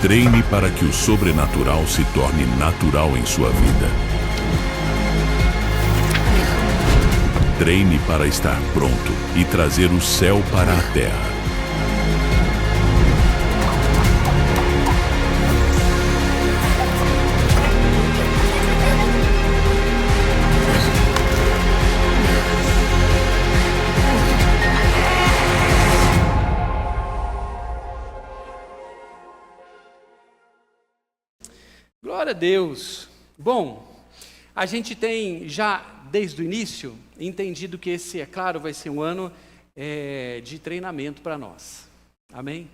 Treine para que o sobrenatural se torne natural em sua vida. Treine para estar pronto e trazer o céu para a terra. Glória a Deus. Bom, a gente tem já desde o início entendido que esse, é claro, vai ser um ano de treinamento para nós. Amém?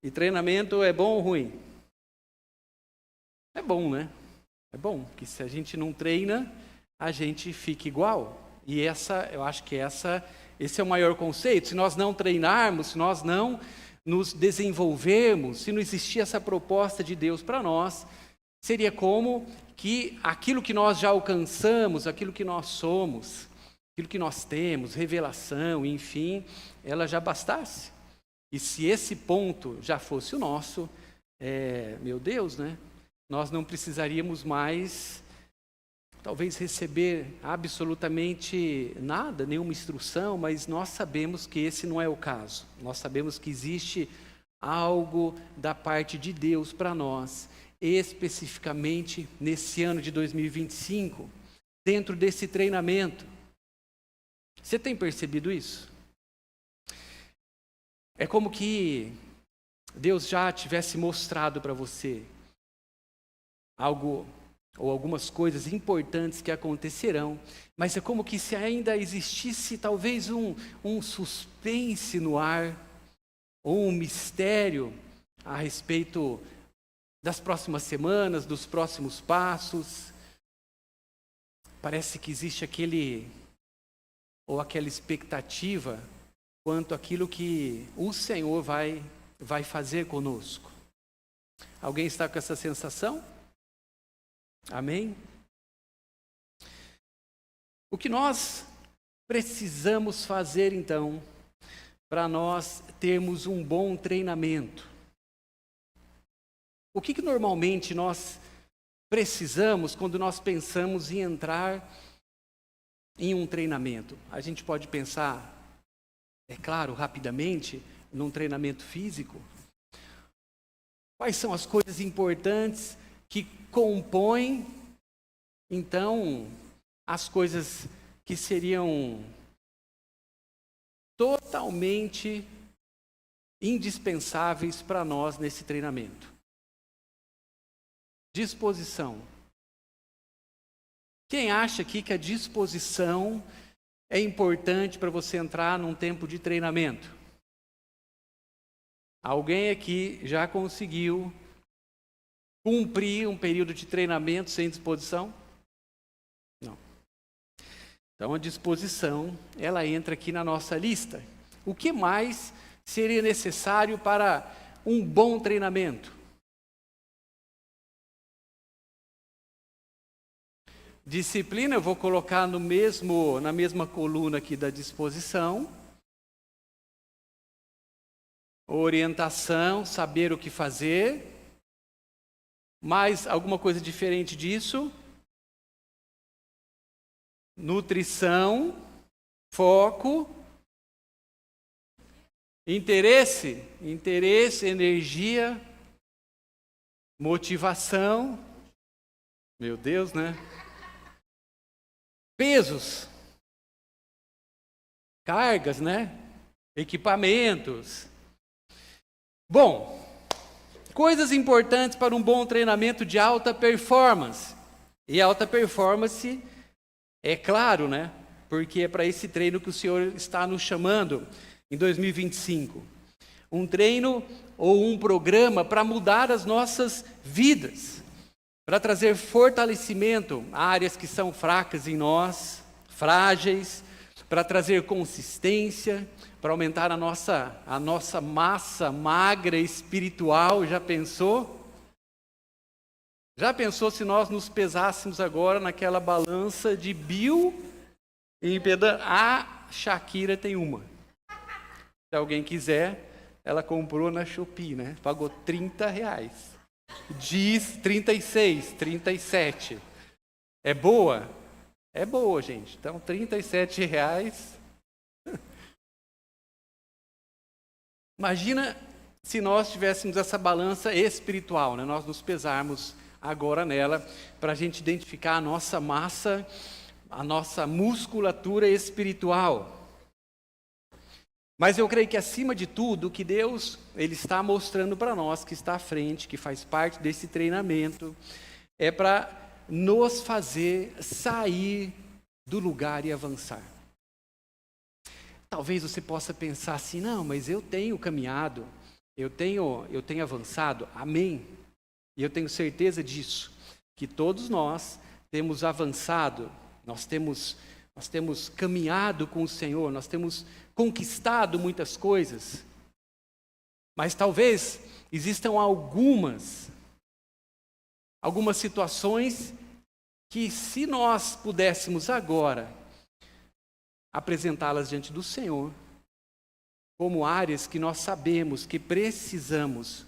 E treinamento é bom ou ruim? É bom, né? É bom, porque se a gente não treina, a gente fica igual. E eu acho que esse é o maior conceito. Se nós não treinarmos, se nós não nos desenvolvermos, se não existir essa proposta de Deus para nós, seria como que aquilo que nós já alcançamos, aquilo que nós somos, aquilo que nós temos, revelação, enfim, ela já bastasse. E se esse ponto já fosse o nosso, meu Deus, né? Nós não precisaríamos mais, talvez, receber absolutamente nada, nenhuma instrução, mas nós sabemos que esse não é o caso. Nós sabemos que existe algo da parte de Deus para nós, especificamente nesse ano de 2025, dentro desse treinamento. Você tem percebido isso? É como que Deus já tivesse mostrado para você algo ou algumas coisas importantes que acontecerão, mas é como que se ainda existisse talvez um suspense no ar, ou um mistério a respeito das próximas semanas, dos próximos passos. Parece que existe aquela expectativa quanto àquilo que o Senhor vai fazer conosco. Alguém está com essa sensação? Amém? O que nós precisamos fazer então, para nós termos um bom treinamento? O que normalmente nós precisamos quando nós pensamos em entrar em um treinamento? A gente pode pensar, é claro, rapidamente, num treinamento físico. Quais são as coisas importantes que compõem, então, as coisas que seriam totalmente indispensáveis para nós nesse treinamento? Disposição. Quem acha aqui que a disposição é importante para você entrar num tempo de treinamento? Alguém aqui já conseguiu cumprir um período de treinamento sem disposição? Não. Então a disposição, ela entra aqui na nossa lista. O que mais seria necessário para um bom treinamento? Disciplina, eu vou colocar na mesma coluna aqui da disposição. Orientação, saber o que fazer. Mais alguma coisa diferente disso? Nutrição, foco, interesse, energia, motivação. Meu Deus, né? Pesos, cargas, né? Equipamentos. Bom, coisas importantes para um bom treinamento de alta performance. E alta performance, é claro, né? Porque é para esse treino que o Senhor está nos chamando em 2025. Um treino ou um programa para mudar as nossas vidas, para trazer fortalecimento a áreas que são fracas em nós, frágeis, para trazer consistência, para aumentar a nossa massa magra espiritual. Já pensou? Já pensou se nós nos pesássemos agora naquela balança de bioimpedância? A Shakira tem uma. Se alguém quiser, ela comprou na Shopee, né? Pagou R$30. Diz 36, 37. É boa? É boa, gente. Então, R$37. Imagina se nós tivéssemos essa balança espiritual, né? Nós nos pesarmos agora nela, para a gente identificar a nossa massa, a nossa musculatura espiritual. Mas eu creio que, acima de tudo, o que Deus ele está mostrando para nós, que está à frente, que faz parte desse treinamento, é para nos fazer sair do lugar e avançar. Talvez você possa pensar assim, não, mas eu tenho caminhado, eu tenho avançado, amém. E eu tenho certeza disso, que todos nós temos avançado, nós temos caminhado com o Senhor, nós temos conquistado muitas coisas. Mas talvez existam algumas situações que, se nós pudéssemos agora apresentá-las diante do Senhor, como áreas que nós sabemos que precisamos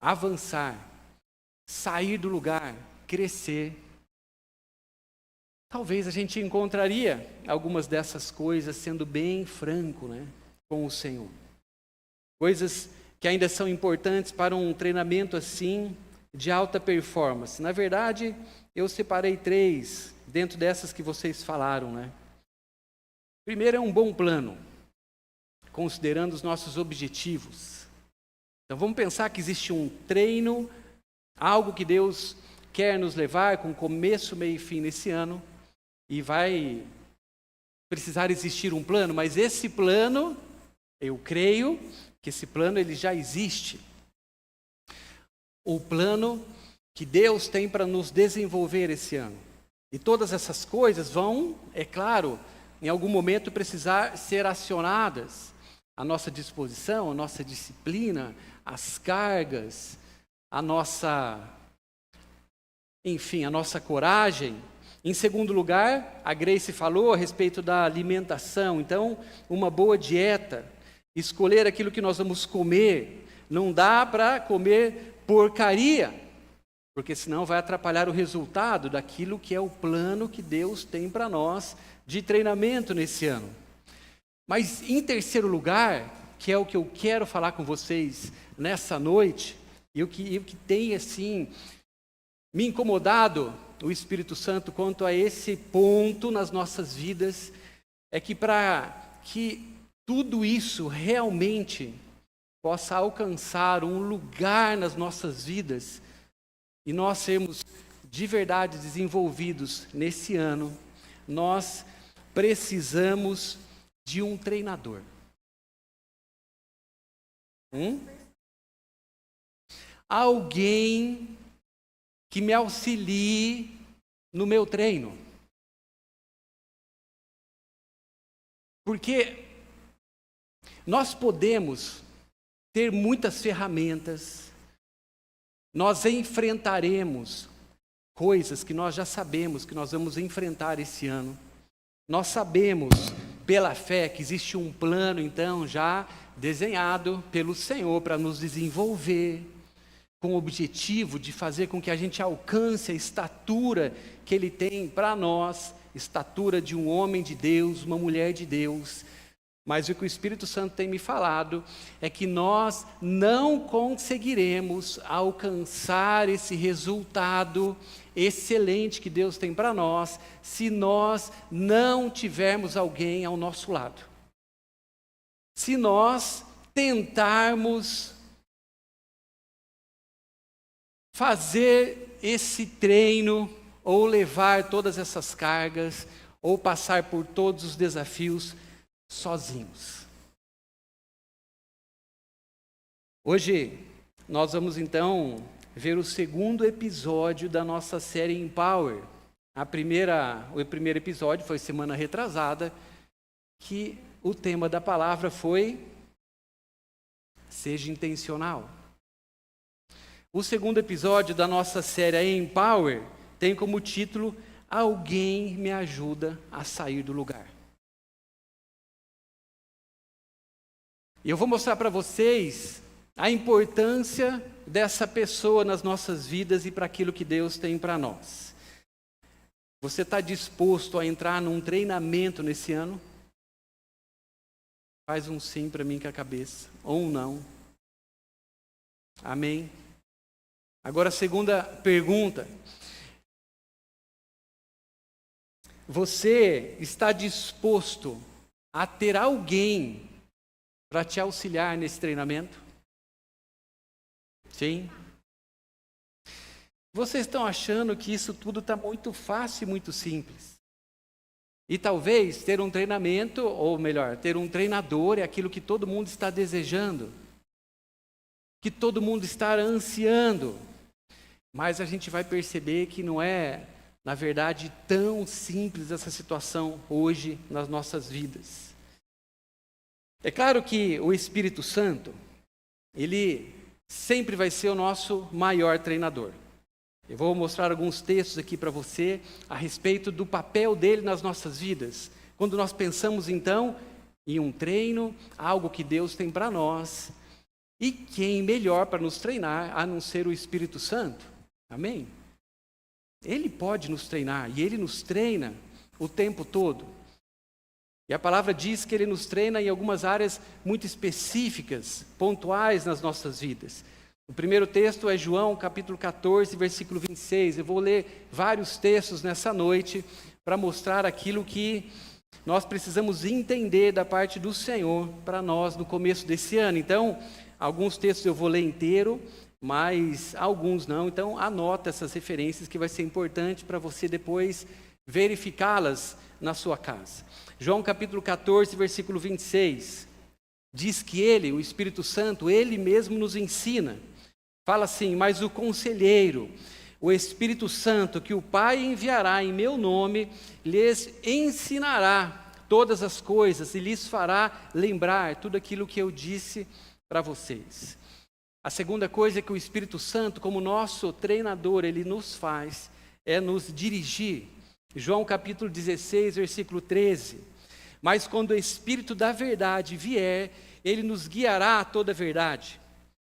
avançar, sair do lugar, crescer, talvez a gente encontraria algumas dessas coisas sendo bem franco, né, com o Senhor. Coisas que ainda são importantes para um treinamento assim, de alta performance. Na verdade, eu separei 3 dentro dessas que vocês falaram, né? Primeiro é um bom plano, considerando os nossos objetivos. Então vamos pensar que existe um treino, algo que Deus quer nos levar com começo, meio e fim nesse ano, e vai precisar existir um plano, mas esse plano, eu creio que esse plano ele já existe. O plano que Deus tem para nos desenvolver esse ano. E todas essas coisas vão, é claro, em algum momento precisar ser acionadas. A nossa disposição, a nossa disciplina, as cargas, a nossa coragem. Em segundo lugar, a Grace falou a respeito da alimentação. Então, uma boa dieta, escolher aquilo que nós vamos comer. Não dá para comer porcaria, porque senão vai atrapalhar o resultado daquilo que é o plano que Deus tem para nós de treinamento nesse ano. Mas em terceiro lugar, que é o que eu quero falar com vocês nessa noite, e o que tem assim me incomodado o Espírito Santo quanto a esse ponto nas nossas vidas, é que para que tudo isso realmente possa alcançar um lugar nas nossas vidas e nós sermos de verdade desenvolvidos nesse ano, nós precisamos de um treinador. Alguém que me auxilie no meu treino. Porque nós podemos ter muitas ferramentas, nós enfrentaremos coisas que nós já sabemos que nós vamos enfrentar esse ano. Nós sabemos, pela fé, que existe um plano, então, já desenhado pelo Senhor para nos desenvolver, com o objetivo de fazer com que a gente alcance a estatura que Ele tem para nós, estatura de um homem de Deus, uma mulher de Deus. Mas o que o Espírito Santo tem me falado é que nós não conseguiremos alcançar esse resultado excelente que Deus tem para nós se nós não tivermos alguém ao nosso lado. Se nós tentarmos fazer esse treino, ou levar todas essas cargas, ou passar por todos os desafios sozinhos. Hoje nós vamos então ver o segundo episódio da nossa série Empower. O primeiro episódio foi semana retrasada, que o tema da palavra foi seja intencional. O segundo episódio da nossa série Empower tem como título Alguém me ajuda a sair do lugar. E eu vou mostrar para vocês a importância dessa pessoa nas nossas vidas e para aquilo que Deus tem para nós. Você está disposto a entrar num treinamento nesse ano? Faz um sim para mim com a cabeça, ou um não. Amém? Agora a segunda pergunta. Você está disposto a ter alguém para te auxiliar nesse treinamento? Sim? Vocês estão achando que isso tudo está muito fácil e muito simples. E talvez ter um treinamento, ou melhor, ter um treinador é aquilo que todo mundo está desejando, que todo mundo está ansiando. Mas a gente vai perceber que não é, na verdade, tão simples essa situação hoje nas nossas vidas. É claro que o Espírito Santo, ele sempre vai ser o nosso maior treinador. Eu vou mostrar alguns textos aqui para você a respeito do papel dele nas nossas vidas. Quando nós pensamos, então, em um treino, algo que Deus tem para nós, e quem melhor para nos treinar a não ser o Espírito Santo? Amém? Ele pode nos treinar, e ele nos treina o tempo todo. E a palavra diz que ele nos treina em algumas áreas muito específicas, pontuais nas nossas vidas. O primeiro texto é João, capítulo 14, versículo 26. Eu vou ler vários textos nessa noite para mostrar aquilo que nós precisamos entender da parte do Senhor para nós no começo desse ano. Então, alguns textos eu vou ler inteiro, mas alguns não. Então, anota essas referências que vai ser importante para você depois verificá-las na sua casa. João capítulo 14, versículo 26. Diz que ele, o Espírito Santo, ele mesmo nos ensina. Fala assim: mas o conselheiro, o Espírito Santo, que o Pai enviará em meu nome, lhes ensinará todas as coisas e lhes fará lembrar tudo aquilo que eu disse para vocês. A segunda coisa que o Espírito Santo, como nosso treinador, ele nos faz, é nos dirigir. João capítulo 16, versículo 13. Mas quando o Espírito da verdade vier, ele nos guiará a toda a verdade.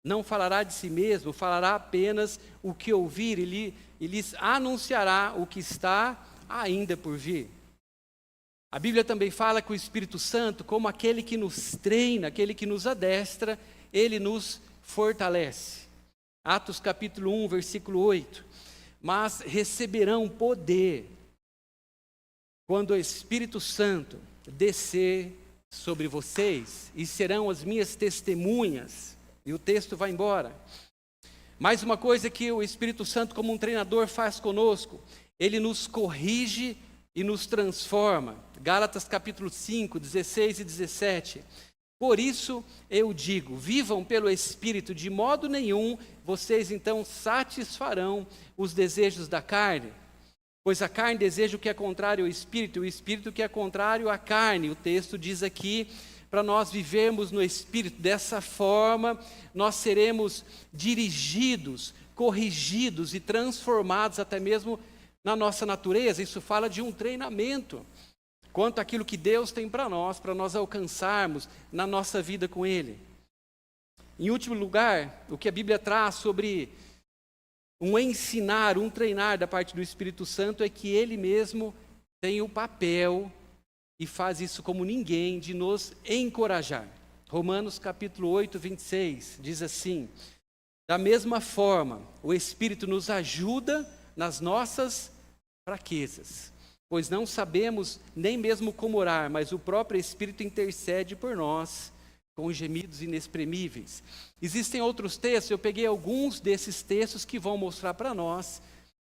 Não falará de si mesmo, falará apenas o que ouvir, e lhes anunciará o que está ainda por vir. A Bíblia também fala que o Espírito Santo, como aquele que nos treina, aquele que nos adestra, ele nos fortalece. Atos capítulo 1, versículo 8. Mas receberão poder quando o Espírito Santo descer sobre vocês, e serão as minhas testemunhas. E o texto vai embora. Mais uma coisa que o Espírito Santo, como um treinador, faz conosco: ele nos corrige e nos transforma. Gálatas capítulo 5, 16 e 17. Por isso eu digo, vivam pelo Espírito, de modo nenhum vocês então satisfarão os desejos da carne. Pois a carne deseja o que é contrário ao Espírito, e o Espírito o que é contrário à carne. O texto diz aqui, para nós vivermos no Espírito, dessa forma nós seremos dirigidos, corrigidos e transformados até mesmo na nossa natureza. Isso fala de um treinamento quanto àquilo que Deus tem para nós alcançarmos na nossa vida com Ele. Em último lugar, o que a Bíblia traz sobre um ensinar, um treinar da parte do Espírito Santo é que Ele mesmo tem o papel, e faz isso como ninguém, de nos encorajar. Romanos capítulo 8, 26, diz assim: da mesma forma, o Espírito nos ajuda nas nossas fraquezas, pois não sabemos nem mesmo como orar, mas o próprio Espírito intercede por nós, com gemidos inexprimíveis. Existem outros textos, eu peguei alguns desses textos que vão mostrar para nós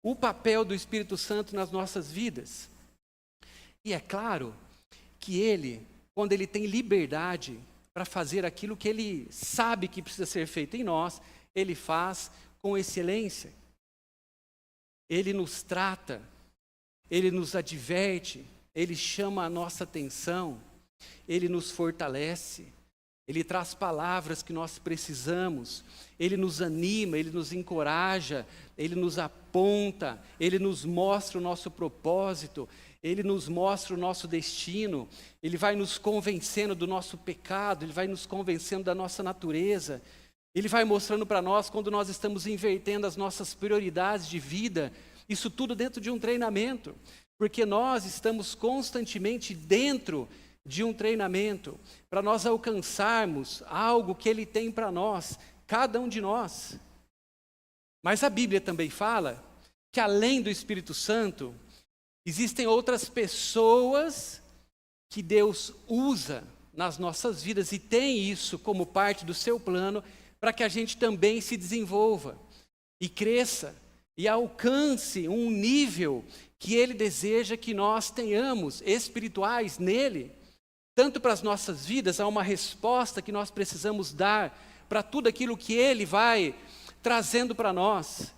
o papel do Espírito Santo nas nossas vidas. E é claro que ele, quando ele tem liberdade para fazer aquilo que ele sabe que precisa ser feito em nós, ele faz com excelência. Ele nos trata, ele nos adverte, ele chama a nossa atenção, ele nos fortalece, ele traz palavras que nós precisamos, ele nos anima, ele nos encoraja, ele nos aponta, ele nos mostra o nosso propósito, ele nos mostra o nosso destino, ele vai nos convencendo do nosso pecado, ele vai nos convencendo da nossa natureza, ele vai mostrando para nós quando nós estamos invertendo as nossas prioridades de vida, isso tudo dentro de um treinamento, porque nós estamos constantemente dentro de um treinamento, para nós alcançarmos algo que ele tem para nós, cada um de nós. Mas a Bíblia também fala que além do Espírito Santo, existem outras pessoas que Deus usa nas nossas vidas e tem isso como parte do seu plano para que a gente também se desenvolva e cresça e alcance um nível que Ele deseja que nós tenhamos espirituais nele. Tanto para as nossas vidas, há uma resposta que nós precisamos dar para tudo aquilo que Ele vai trazendo para nós,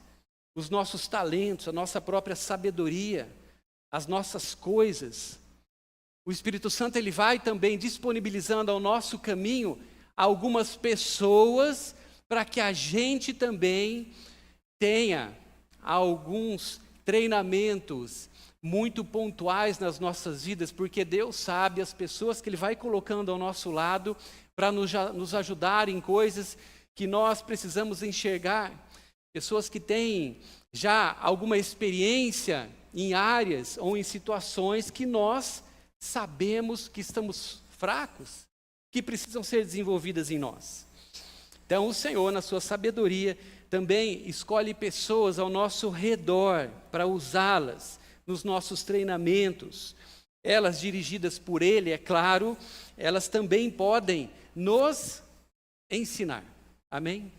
os nossos talentos, a nossa própria sabedoria, as nossas coisas. O Espírito Santo ele vai também disponibilizando ao nosso caminho algumas pessoas para que a gente também tenha alguns treinamentos muito pontuais nas nossas vidas, porque Deus sabe as pessoas que Ele vai colocando ao nosso lado para nos ajudar em coisas que nós precisamos enxergar. Pessoas que têm já alguma experiência em áreas ou em situações que nós sabemos que estamos fracos, que precisam ser desenvolvidas em nós. Então o Senhor, na sua sabedoria, também escolhe pessoas ao nosso redor para usá-las nos nossos treinamentos. Elas dirigidas por Ele, é claro, elas também podem nos ensinar. Amém?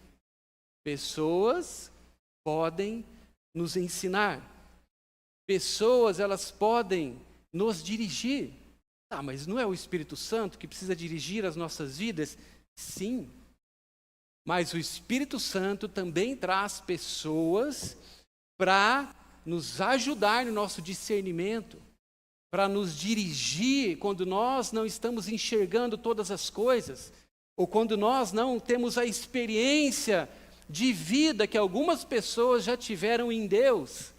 Pessoas podem nos ensinar. Pessoas, elas podem nos dirigir. Ah, mas não é o Espírito Santo que precisa dirigir as nossas vidas? Sim. Mas o Espírito Santo também traz pessoas para nos ajudar no nosso discernimento, para nos dirigir quando nós não estamos enxergando todas as coisas, ou quando nós não temos a experiência de vida que algumas pessoas já tiveram em Deus.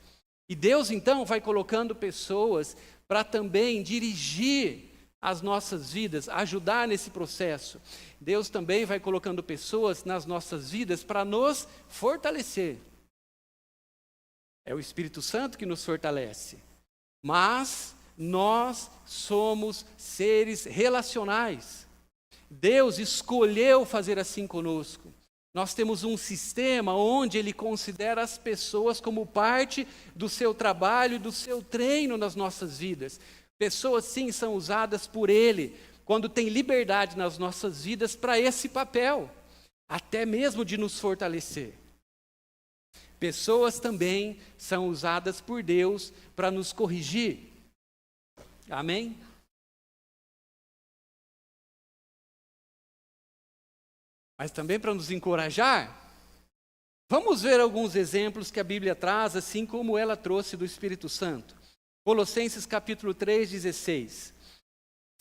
E Deus, então, vai colocando pessoas para também dirigir as nossas vidas, ajudar nesse processo. Deus também vai colocando pessoas nas nossas vidas para nos fortalecer. É o Espírito Santo que nos fortalece. Mas nós somos seres relacionais. Deus escolheu fazer assim conosco. Nós temos um sistema onde Ele considera as pessoas como parte do seu trabalho, do seu treino nas nossas vidas. Pessoas, sim, são usadas por Ele, quando tem liberdade nas nossas vidas para esse papel, até mesmo de nos fortalecer. Pessoas também são usadas por Deus para nos corrigir. Amém? Mas também para nos encorajar. Vamos ver alguns exemplos que a Bíblia traz, assim como ela trouxe do Espírito Santo. Colossenses capítulo 3, 16.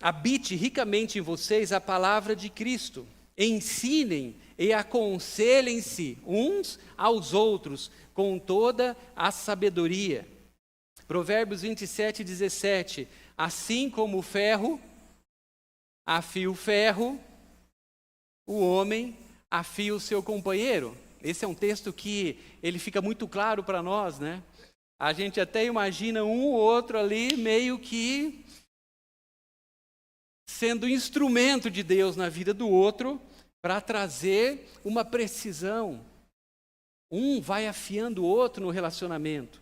Habite ricamente em vocês a palavra de Cristo. Ensinem e aconselhem-se uns aos outros com toda a sabedoria. Provérbios 27, 17. Assim como o ferro afia o ferro, o homem afia o seu companheiro. Esse é um texto que ele fica muito claro para nós, né? A gente até imagina um ou outro ali meio que sendo instrumento de Deus na vida do outro para trazer uma precisão. Um vai afiando o outro no relacionamento.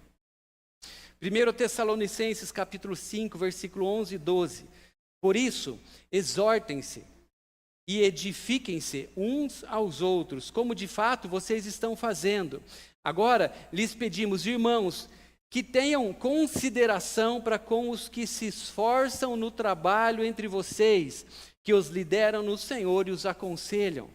1 Tessalonicenses capítulo 5, versículo 11 e 12. Por isso, exortem-se e edifiquem-se uns aos outros, como de fato vocês estão fazendo. Agora, lhes pedimos, irmãos, que tenham consideração para com os que se esforçam no trabalho entre vocês, que os lideram no Senhor e os aconselham.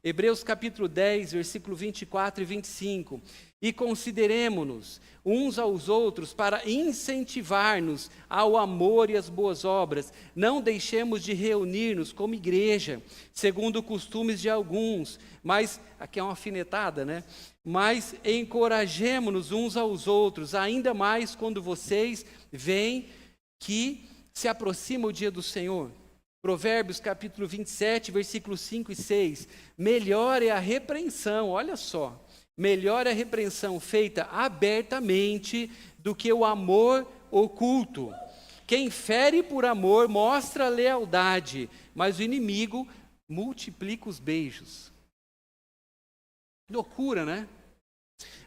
Hebreus capítulo 10, versículo 24 e 25. E consideremo-nos uns aos outros para incentivar-nos ao amor e às boas obras. Não deixemos de reunir-nos como igreja, segundo costumes de alguns, mas, aqui é uma alfinetada, né? Mas encorajemo-nos uns aos outros, ainda mais quando vocês veem que se aproxima o dia do Senhor. Provérbios capítulo 27, versículos 5 e 6. Melhor é a repreensão, olha só. Melhor é a repreensão feita abertamente do que o amor oculto. Quem fere por amor mostra lealdade, mas o inimigo multiplica os beijos. Loucura, né?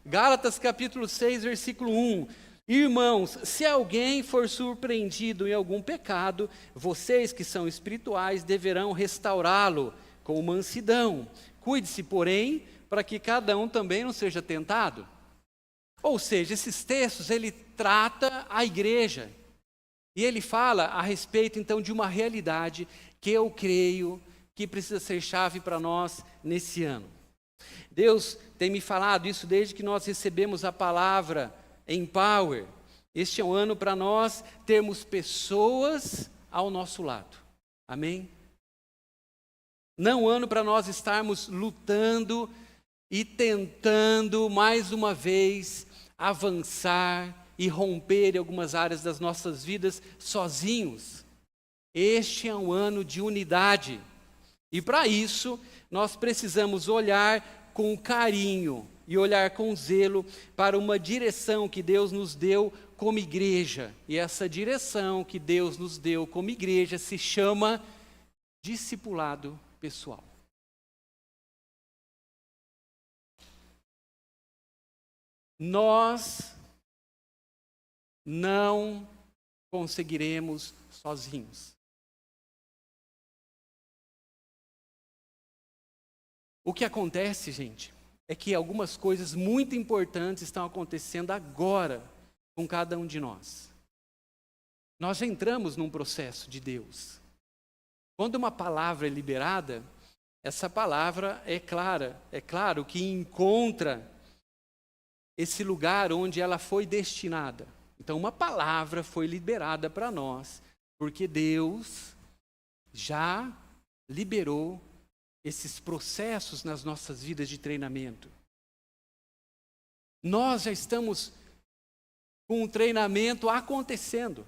Gálatas capítulo 6, versículo 1. Irmãos, se alguém for surpreendido em algum pecado, vocês que são espirituais deverão restaurá-lo com mansidão. Cuide-se, porém, para que cada um também não seja tentado. Ou seja, esses textos, ele trata a igreja. E ele fala a respeito, então, de uma realidade que eu creio que precisa ser chave para nós nesse ano. Deus tem me falado isso desde que nós recebemos a palavra Empower. Este é um ano para nós termos pessoas ao nosso lado. Amém? Não um ano para nós estarmos lutando e tentando mais uma vez avançar e romper em algumas áreas das nossas vidas sozinhos. Este é um ano de unidade. E para isso, nós precisamos olhar com carinho e olhar com zelo para uma direção que Deus nos deu como igreja. E essa direção que Deus nos deu como igreja se chama discipulado pessoal. Nós não conseguiremos sozinhos. O que acontece, gente, é que algumas coisas muito importantes estão acontecendo agora com cada um de nós. Nós já entramos num processo de Deus. Quando uma palavra é liberada, essa palavra é clara, é claro que encontra esse lugar onde ela foi destinada. Então, uma palavra foi liberada para nós, porque Deus já liberou esses processos nas nossas vidas de treinamento. Nós já estamos com o treinamento acontecendo.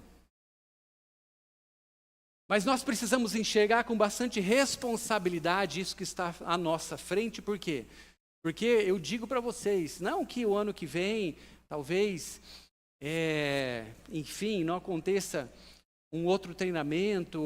Mas nós precisamos enxergar com bastante responsabilidade isso que está à nossa frente, por quê? Porque eu digo para vocês, não que o ano que vem, talvez, enfim, não aconteça um outro treinamento,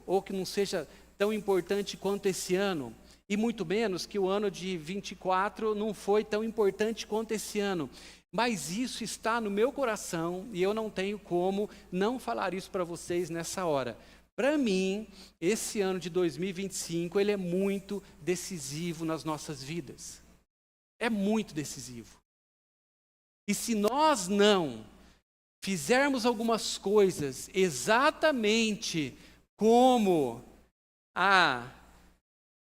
ou que não seja tão importante quanto esse ano, e muito menos que o ano de 24 não foi tão importante quanto esse ano. Mas isso está no meu coração, e eu não tenho como não falar isso para vocês nessa hora. Para mim, esse ano de 2025, ele é muito decisivo nas nossas vidas. É muito decisivo. E se nós não fizermos algumas coisas exatamente como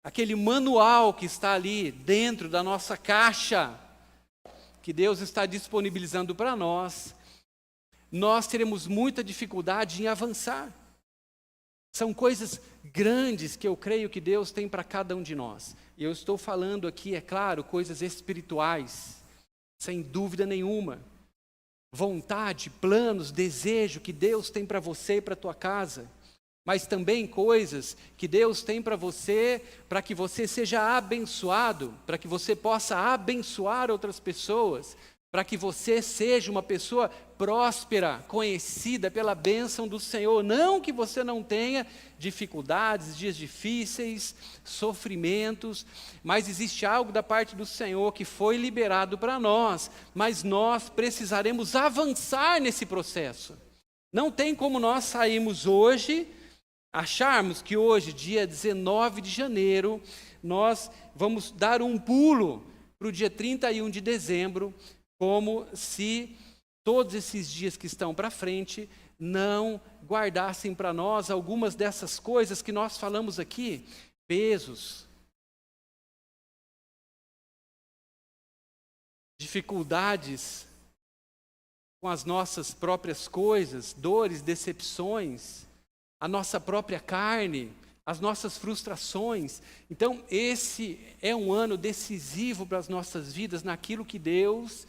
aquele manual que está ali dentro da nossa caixa, que Deus está disponibilizando para nós, nós teremos muita dificuldade em avançar. São coisas grandes que eu creio que Deus tem para cada um de nós. E eu estou falando aqui, é claro, coisas espirituais, sem dúvida nenhuma. Vontade, planos, desejo que Deus tem para você e para a tua casa. Mas também coisas que Deus tem para você, para que você seja abençoado, para que você possa abençoar outras pessoas, para que você seja uma pessoa próspera, conhecida pela bênção do Senhor. Não que você não tenha dificuldades, dias difíceis, sofrimentos, mas existe algo da parte do Senhor que foi liberado para nós, mas nós precisaremos avançar nesse processo. Não tem como nós sairmos hoje, acharmos que hoje, dia 19 de janeiro, nós vamos dar um pulo para o dia 31 de dezembro, como se todos esses dias que estão para frente não guardassem para nós algumas dessas coisas que nós falamos aqui, pesos, dificuldades com as nossas próprias coisas, dores, decepções, a nossa própria carne, as nossas frustrações. Então, esse é um ano decisivo para as nossas vidas, naquilo que Deus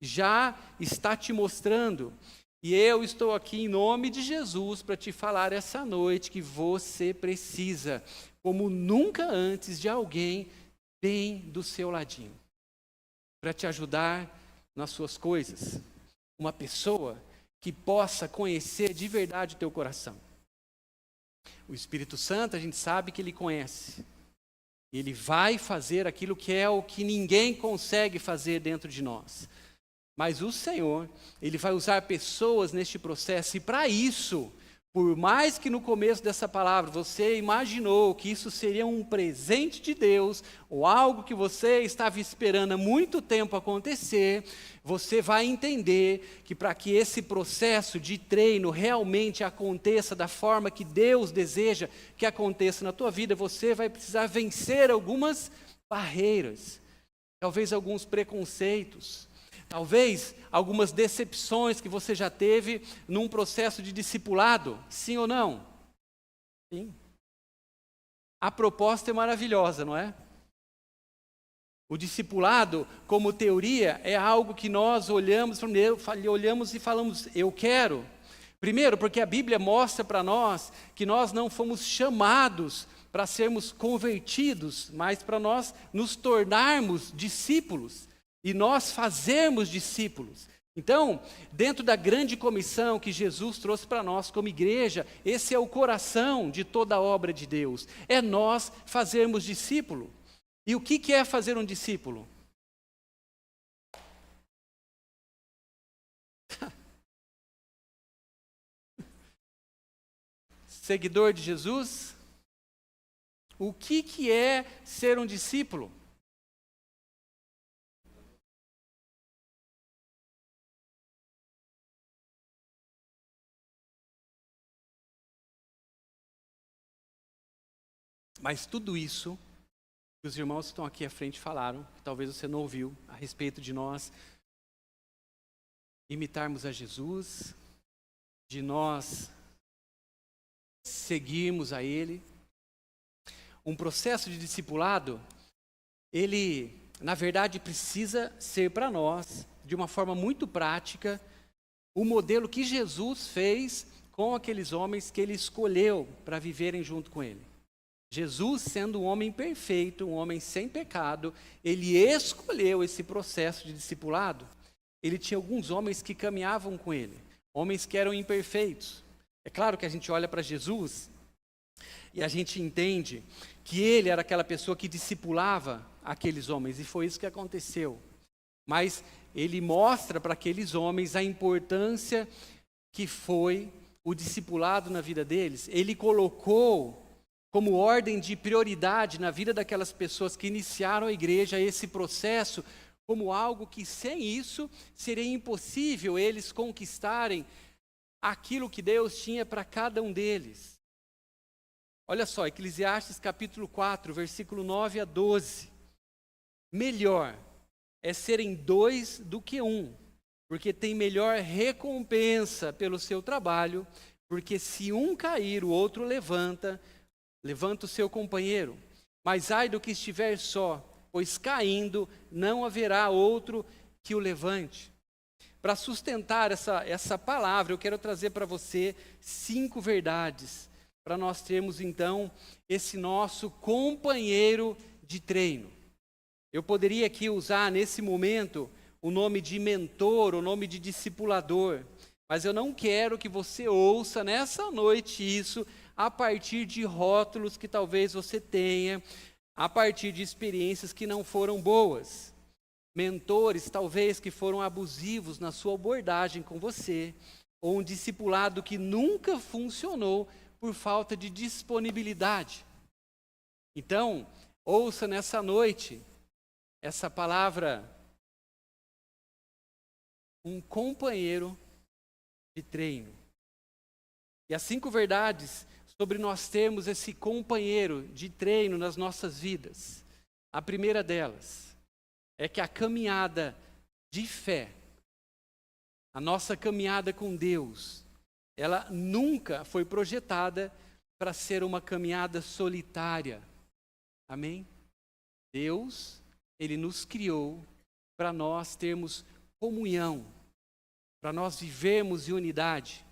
já está te mostrando. E eu estou aqui em nome de Jesus para te falar essa noite que você precisa, como nunca antes, de alguém bem do seu ladinho, para te ajudar nas suas coisas. Uma pessoa que possa conhecer de verdade o teu coração. O Espírito Santo, a gente sabe que Ele conhece. Ele vai fazer aquilo que é o que ninguém consegue fazer dentro de nós. Mas o Senhor, Ele vai usar pessoas neste processo, e para isso, por mais que no começo dessa palavra você imaginou que isso seria um presente de Deus, ou algo que você estava esperando há muito tempo acontecer, você vai entender que para que esse processo de treino realmente aconteça da forma que Deus deseja que aconteça na tua vida, você vai precisar vencer algumas barreiras, talvez alguns preconceitos, talvez algumas decepções que você já teve num processo de discipulado, sim ou não? Sim. A proposta é maravilhosa, não é? O discipulado, como teoria, é algo que nós olhamos e falamos, eu quero. Primeiro, porque a Bíblia mostra para nós que nós não fomos chamados para sermos convertidos, mas para nós nos tornarmos discípulos. E nós fazermos discípulos. Então, dentro da grande comissão que Jesus trouxe para nós como igreja, esse é o coração de toda a obra de Deus. É nós fazermos discípulo. E o que é fazer um discípulo? Seguidor de Jesus? O que é ser um discípulo? Mas tudo isso que os irmãos que estão aqui à frente falaram, que talvez você não ouviu, a respeito de nós imitarmos a Jesus, de nós seguirmos a Ele. Um processo de discipulado, ele, na verdade, precisa ser para nós, de uma forma muito prática, o modelo que Jesus fez com aqueles homens que Ele escolheu para viverem junto com Ele. Jesus, sendo um homem perfeito, um homem sem pecado, Ele escolheu esse processo de discipulado. Ele tinha alguns homens que caminhavam com Ele, homens que eram imperfeitos. É claro que a gente olha para Jesus e a gente entende que Ele era aquela pessoa que discipulava aqueles homens, e foi isso que aconteceu. Mas Ele mostra para aqueles homens a importância que foi o discipulado na vida deles. Ele colocou como ordem de prioridade na vida daquelas pessoas que iniciaram a igreja esse processo, como algo que sem isso seria impossível eles conquistarem aquilo que Deus tinha para cada um deles. Olha só, Eclesiastes capítulo 4, versículo 9 a 12. Melhor é serem dois do que um, porque tem melhor recompensa pelo seu trabalho, porque se um cair, o outro levanta o seu companheiro. Mas ai do que estiver só, pois caindo não haverá outro que o levante. Para sustentar essa palavra, eu quero trazer para você 5 verdades, para nós termos então esse nosso companheiro de treino. Eu poderia aqui usar nesse momento o nome de mentor, o nome de discipulador, mas eu não quero que você ouça nessa noite isso a partir de rótulos que talvez você tenha, a partir de experiências que não foram boas. Mentores, talvez, que foram abusivos na sua abordagem com você, ou um discipulado que nunca funcionou por falta de disponibilidade. Então, ouça nessa noite essa palavra, um companheiro de treino. E as 5 verdades sobre nós termos esse companheiro de treino nas nossas vidas. A primeira delas é que a caminhada de fé, a nossa caminhada com Deus, ela nunca foi projetada para ser uma caminhada solitária. Amém? Deus, Ele nos criou para nós termos comunhão, para nós vivermos em unidade.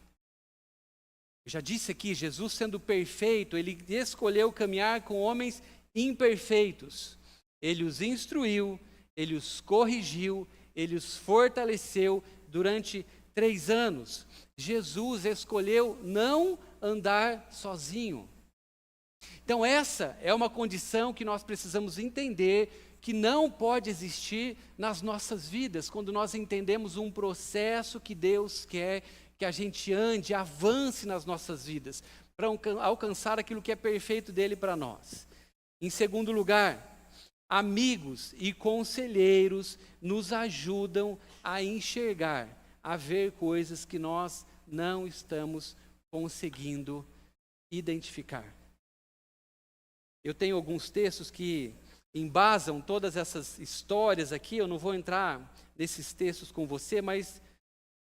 Eu já disse aqui, Jesus sendo perfeito, Ele escolheu caminhar com homens imperfeitos. Ele os instruiu, Ele os corrigiu, Ele os fortaleceu durante 3 anos. Jesus escolheu não andar sozinho. Então essa é uma condição que nós precisamos entender, que não pode existir nas nossas vidas, quando nós entendemos um processo que Deus quer que a gente ande, avance nas nossas vidas, para alcançar aquilo que é perfeito dele para nós. Em segundo lugar, amigos e conselheiros nos ajudam a enxergar, a ver coisas que nós não estamos conseguindo identificar. Eu tenho alguns textos que embasam todas essas histórias aqui, eu não vou entrar nesses textos com você, mas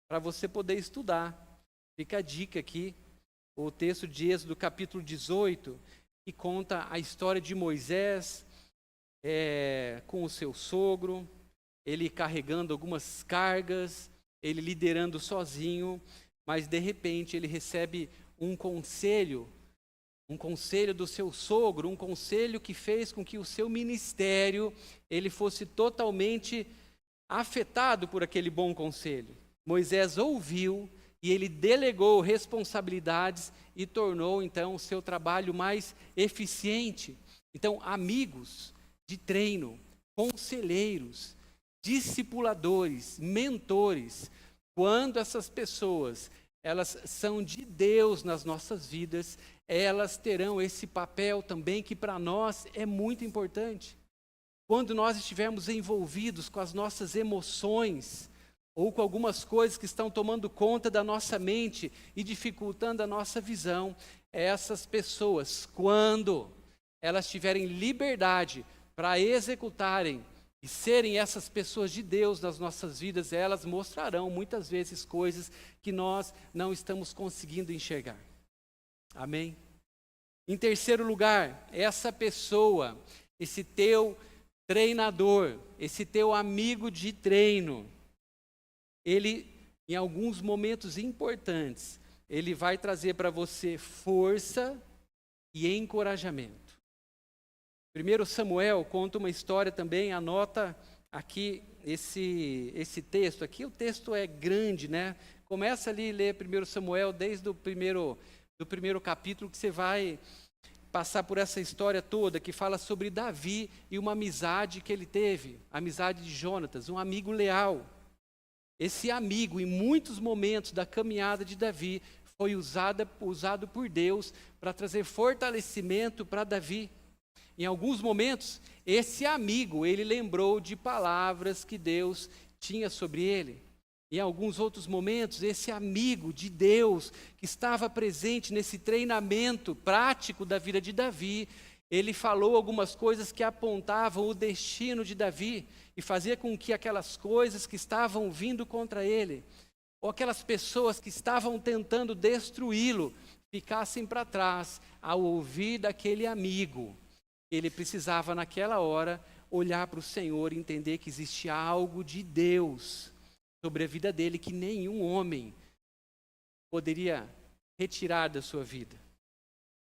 para você poder estudar. Fica a dica aqui, o texto de Êxodo capítulo 18, que conta a história de Moisés com o seu sogro, ele carregando algumas cargas, ele liderando sozinho, mas de repente ele recebe um conselho do seu sogro, um conselho que fez com que o seu ministério ele fosse totalmente afetado por aquele bom conselho. Moisés ouviu e ele delegou responsabilidades e tornou então o seu trabalho mais eficiente. Então, amigos de treino, conselheiros, discipuladores, mentores, quando essas pessoas elas são de Deus nas nossas vidas, elas terão esse papel também que para nós é muito importante. Quando nós estivermos envolvidos com as nossas emoções, ou com algumas coisas que estão tomando conta da nossa mente e dificultando a nossa visão, essas pessoas, quando elas tiverem liberdade para executarem e serem essas pessoas de Deus nas nossas vidas, elas mostrarão muitas vezes coisas que nós não estamos conseguindo enxergar. Amém? Em terceiro lugar, essa pessoa, esse teu treinador, esse teu amigo de treino, ele, em alguns momentos importantes, ele vai trazer para você força e encorajamento. 1 Samuel conta uma história também, anota aqui esse texto. Aqui o texto é grande, né? Começa ali a ler 1 Samuel desde o primeiro capítulo, que você vai passar por essa história toda, que fala sobre Davi e uma amizade que ele teve, a amizade de Jonatas, um amigo leal. Esse amigo, em muitos momentos da caminhada de Davi, foi usado por Deus para trazer fortalecimento para Davi. Em alguns momentos, esse amigo, ele lembrou de palavras que Deus tinha sobre ele. Em alguns outros momentos, esse amigo de Deus, que estava presente nesse treinamento prático da vida de Davi, ele falou algumas coisas que apontavam o destino de Davi e fazia com que aquelas coisas que estavam vindo contra ele, ou aquelas pessoas que estavam tentando destruí-lo, ficassem para trás ao ouvir daquele amigo. Ele precisava, naquela hora, olhar para o Senhor e entender que existia algo de Deus sobre a vida dele que nenhum homem poderia retirar da sua vida.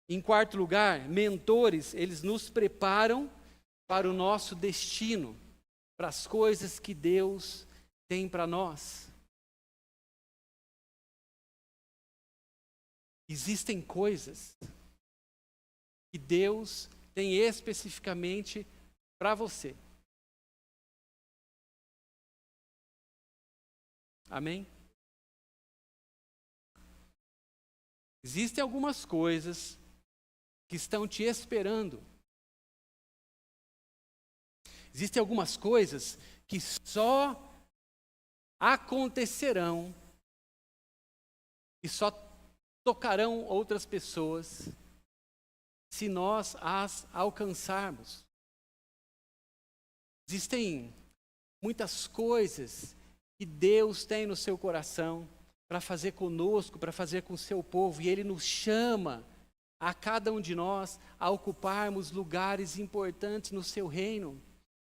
Em quarto lugar, mentores, eles nos preparam para o nosso destino, para as coisas que Deus tem para nós. Existem coisas que Deus tem especificamente para você. Amém? Existem algumas coisas que estão te esperando. Existem algumas coisas que só acontecerão e só tocarão outras pessoas se nós as alcançarmos. Existem muitas coisas que Deus tem no seu coração para fazer conosco, para fazer com o seu povo, e Ele nos chama a cada um de nós a ocuparmos lugares importantes no seu reino.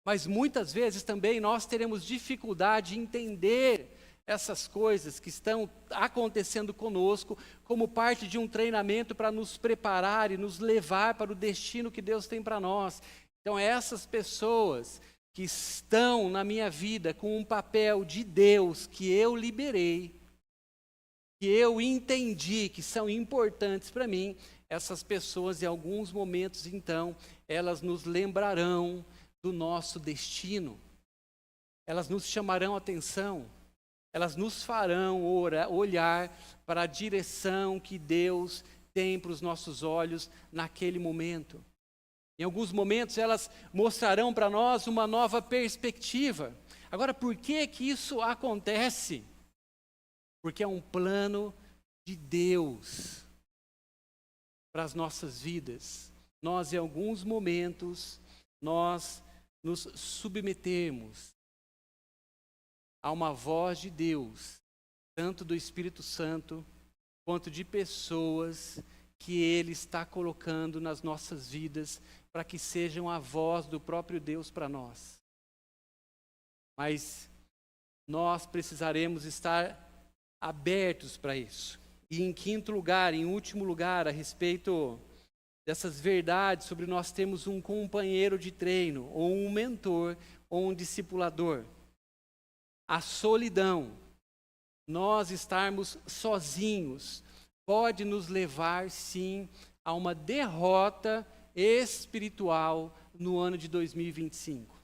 Mas muitas vezes também nós teremos dificuldade em entender essas coisas que estão acontecendo conosco como parte de um treinamento para nos preparar e nos levar para o destino que Deus tem para nós. Então, essas pessoas que estão na minha vida com um papel de Deus que eu liberei, que eu entendi que são importantes para mim, essas pessoas em alguns momentos, então, elas nos lembrarão do nosso destino. Elas nos chamarão a atenção. Elas nos farão olhar para a direção que Deus tem para os nossos olhos naquele momento. Em alguns momentos elas mostrarão para nós uma nova perspectiva. Agora, por que que isso acontece? Porque é um plano de Deus para as nossas vidas. Nós, em alguns momentos, nós nos submetemos a uma voz de Deus, tanto do Espírito Santo, quanto de pessoas que Ele está colocando nas nossas vidas, para que sejam a voz do próprio Deus para nós. Mas nós precisaremos estar abertos para isso. E em quinto lugar, em último lugar, a respeito dessas verdades sobre nós termos um companheiro de treino, ou um mentor, ou um discipulador. A solidão, nós estarmos sozinhos, pode nos levar, sim, a uma derrota espiritual no ano de 2025.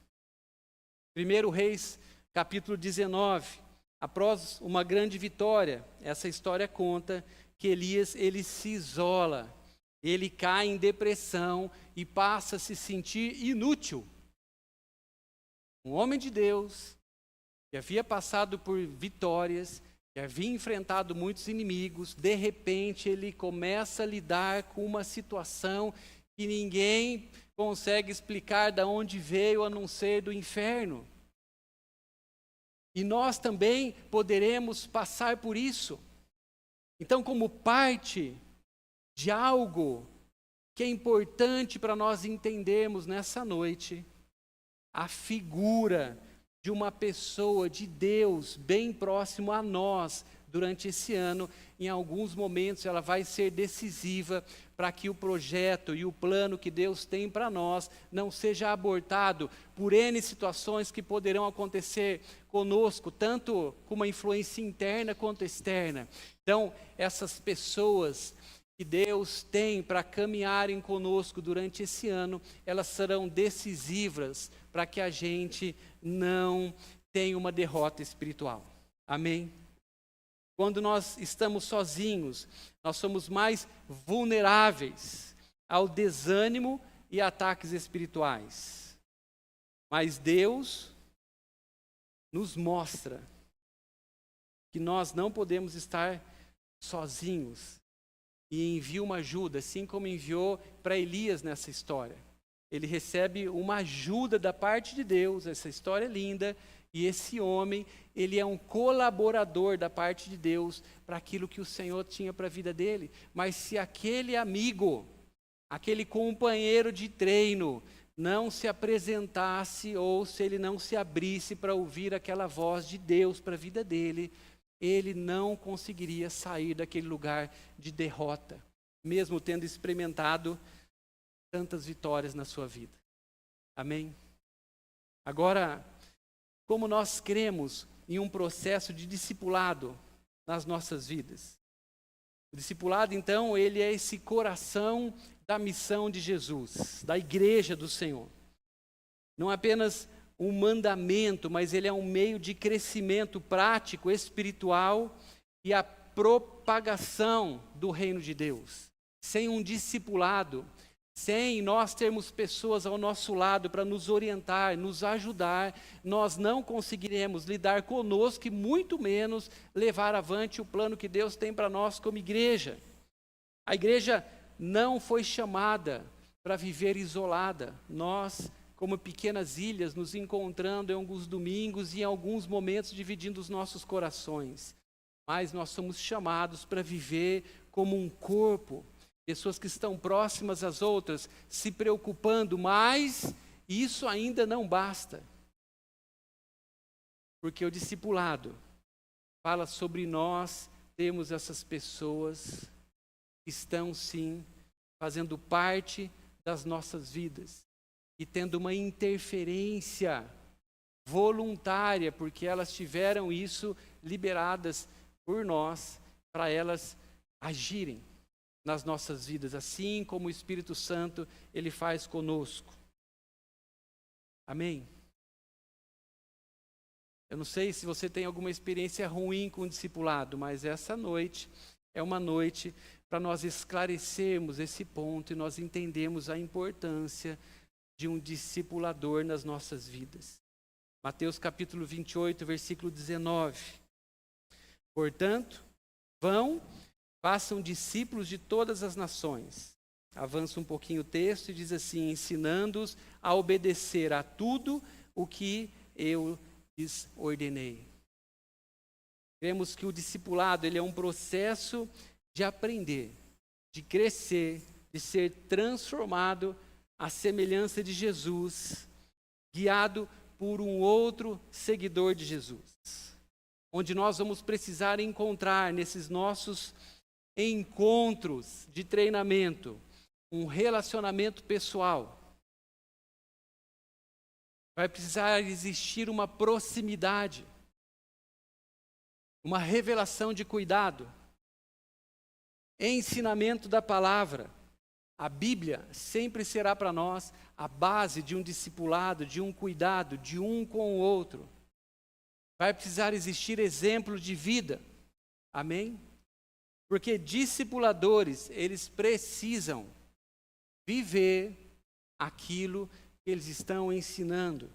1 Reis, capítulo 19, após uma grande vitória, essa história conta que Elias, ele se isola, ele cai em depressão e passa a se sentir inútil. Um homem de Deus, que havia passado por vitórias, que havia enfrentado muitos inimigos, de repente ele começa a lidar com uma situação que ninguém consegue explicar de onde veio, a não ser do inferno. E nós também poderemos passar por isso. Então, como parte de algo que é importante para nós entendermos nessa noite, a figura de uma pessoa de Deus bem próximo a nós durante esse ano, em alguns momentos ela vai ser decisiva para que o projeto e o plano que Deus tem para nós não seja abortado por N situações que poderão acontecer conosco, tanto com uma influência interna quanto externa. Então, essas pessoas que Deus tem para caminharem conosco durante esse ano, elas serão decisivas para que a gente não tenha uma derrota espiritual. Amém? Quando nós estamos sozinhos, nós somos mais vulneráveis ao desânimo e ataques espirituais. Mas Deus nos mostra que nós não podemos estar sozinhos e envia uma ajuda, assim como enviou para Elias nessa história. Ele recebe uma ajuda da parte de Deus, essa história é linda, e esse homem, ele é um colaborador da parte de Deus para aquilo que o Senhor tinha para a vida dele. Mas se aquele amigo, aquele companheiro de treino, não se apresentasse ou se ele não se abrisse para ouvir aquela voz de Deus para a vida dele, ele não conseguiria sair daquele lugar de derrota, mesmo tendo experimentado tantas vitórias na sua vida. Amém? Agora, como nós cremos em um processo de discipulado nas nossas vidas? O discipulado, então, ele é esse coração da missão de Jesus, da igreja do Senhor. Não apenas um mandamento, mas ele é um meio de crescimento prático, espiritual e a propagação do reino de Deus. Sem um discipulado, sem nós termos pessoas ao nosso lado para nos orientar, nos ajudar, nós não conseguiremos lidar conosco e muito menos levar avante o plano que Deus tem para nós como igreja. A igreja não foi chamada para viver isolada. Nós como pequenas ilhas, nos encontrando em alguns domingos e em alguns momentos dividindo os nossos corações. Mas nós somos chamados para viver como um corpo, pessoas que estão próximas às outras, se preocupando, mas isso ainda não basta. Porque o discipulado fala sobre nós termos essas pessoas que estão, sim, fazendo parte das nossas vidas e tendo uma interferência voluntária, porque elas tiveram isso liberadas por nós, para elas agirem nas nossas vidas, assim como o Espírito Santo, ele faz conosco. Amém? Eu não sei se você tem alguma experiência ruim com o discipulado, mas essa noite é uma noite para nós esclarecermos esse ponto e nós entendemos a importância de um discipulador nas nossas vidas. Mateus capítulo 28, versículo 19. Portanto, vão, façam discípulos de todas as nações. Avança um pouquinho o texto e diz assim: ensinando-os a obedecer a tudo o que eu lhes ordenei. Vemos que o discipulado ele é um processo de aprender, de crescer, de ser transformado à semelhança de Jesus, guiado por um outro seguidor de Jesus. Onde nós vamos precisar encontrar nesses nossos encontros de treinamento um relacionamento pessoal. Vai precisar existir uma proximidade, uma revelação de cuidado, ensinamento da palavra. A Bíblia sempre será para nós a base de um discipulado, de um cuidado, de um com o outro. Vai precisar existir exemplo de vida. Amém? Porque discipuladores, eles precisam viver aquilo que eles estão ensinando.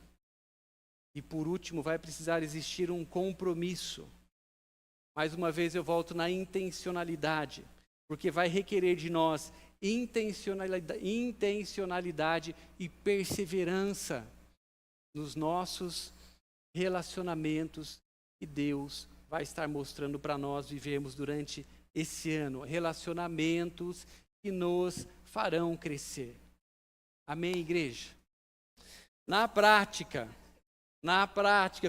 E por último, vai precisar existir um compromisso. Mais uma vez eu volto na intencionalidade, porque vai requerer de nós intencionalidade e perseverança nos nossos relacionamentos que Deus vai estar mostrando para nós vivermos durante esse ano. Relacionamentos que nos farão crescer. Amém, igreja? Na prática,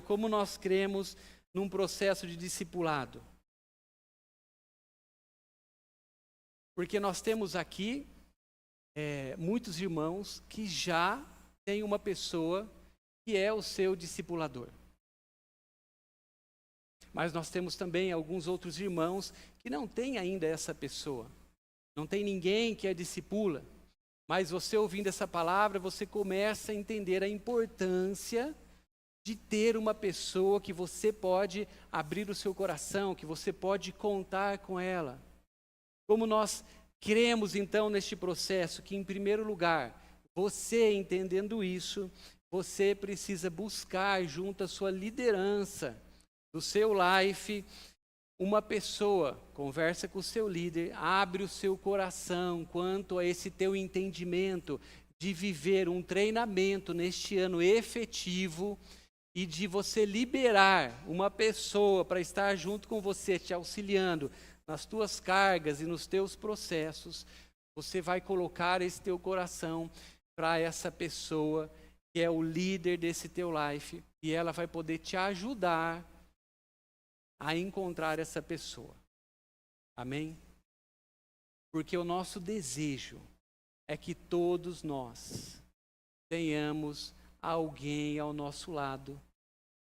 como nós cremos num processo de discipulado? Porque nós temos aqui muitos irmãos que já têm uma pessoa que é o seu discipulador. Mas nós temos também alguns outros irmãos que não têm ainda essa pessoa. Não tem ninguém que a discipula. Mas você ouvindo essa palavra, você começa a entender a importância de ter uma pessoa que você pode abrir o seu coração, que você pode contar com ela. Como nós cremos então neste processo, que em primeiro lugar, você entendendo isso, você precisa buscar junto à sua liderança do seu life, uma pessoa, conversa com o seu líder, abre o seu coração quanto a esse teu entendimento de viver um treinamento neste ano efetivo e de você liberar uma pessoa para estar junto com você, te auxiliando nas tuas cargas e nos teus processos. Você vai colocar esse teu coração para essa pessoa que é o líder desse teu life e ela vai poder te ajudar a encontrar essa pessoa. Amém? Porque o nosso desejo é que todos nós tenhamos alguém ao nosso lado,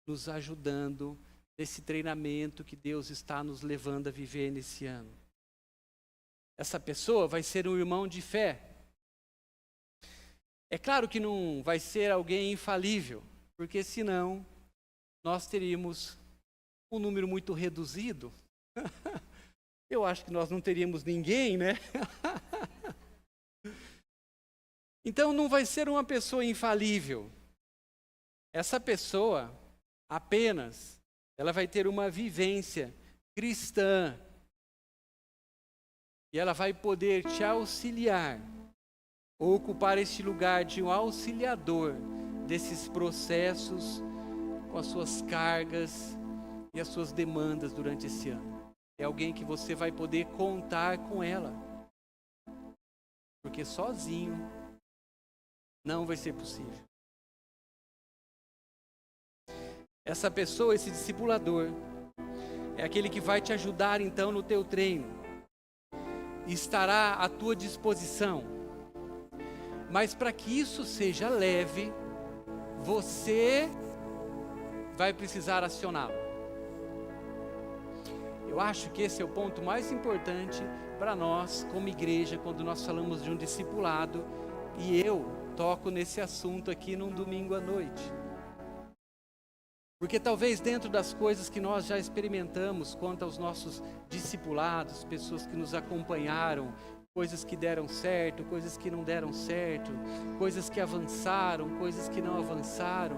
nos ajudando nesse treinamento que Deus está nos levando a viver nesse ano. Essa pessoa vai ser um irmão de fé. É claro que não vai ser alguém infalível, porque senão nós teríamos um número muito reduzido. Eu acho que nós não teríamos ninguém, né? Então não vai ser uma pessoa infalível. Essa pessoa apenas, ela vai ter uma vivência cristã. E ela vai poder te auxiliar ou ocupar este lugar de um auxiliador desses processos com as suas cargas e as suas demandas durante esse ano. É alguém que você vai poder contar com ela. Porque sozinho não vai ser possível. Essa pessoa, esse discipulador, é aquele que vai te ajudar então no teu treino. Estará à tua disposição. Mas para que isso seja leve, você vai precisar acioná-lo. Eu acho que esse é o ponto mais importante para nós, como igreja, quando nós falamos de um discipulado, e eu toco nesse assunto aqui num domingo à noite. Porque talvez dentro das coisas que nós já experimentamos quanto aos nossos discipulados, pessoas que nos acompanharam, coisas que deram certo, coisas que não deram certo, coisas que avançaram, coisas que não avançaram,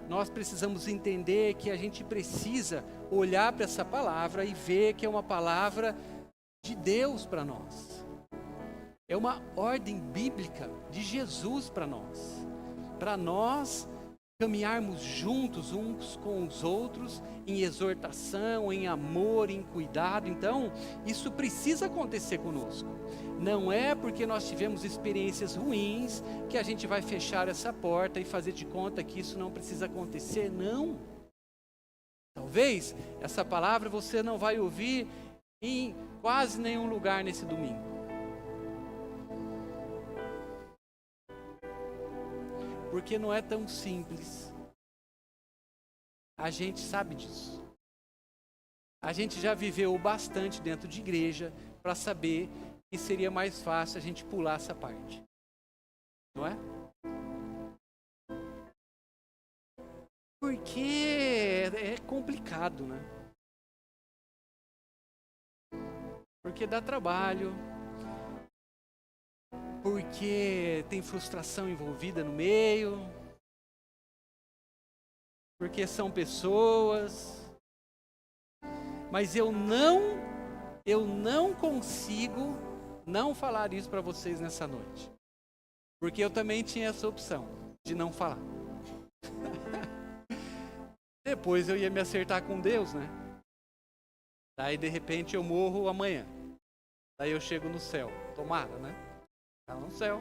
nós precisamos entender que a gente precisa olhar para essa palavra e ver que é uma palavra de Deus para nós. É uma ordem bíblica de Jesus para nós. Para nós caminharmos juntos uns com os outros, em exortação, em amor, em cuidado. Então, isso precisa acontecer conosco. Não é porque nós tivemos experiências ruins que a gente vai fechar essa porta e fazer de conta que isso não precisa acontecer, não. Talvez essa palavra você não vai ouvir em quase nenhum lugar nesse domingo. Porque não é tão simples. A gente sabe disso. A gente já viveu bastante dentro de igreja para saber que seria mais fácil a gente pular essa parte. Não é? Porque é complicado, né? Porque dá trabalho. Porque tem frustração envolvida no meio, porque são pessoas, mas eu não consigo não falar isso para vocês nessa noite, porque eu também tinha essa opção de não falar. Depois eu ia me acertar com Deus, né? Daí de repente eu morro amanhã, daí eu chego no céu, tomara, né? Tá no céu.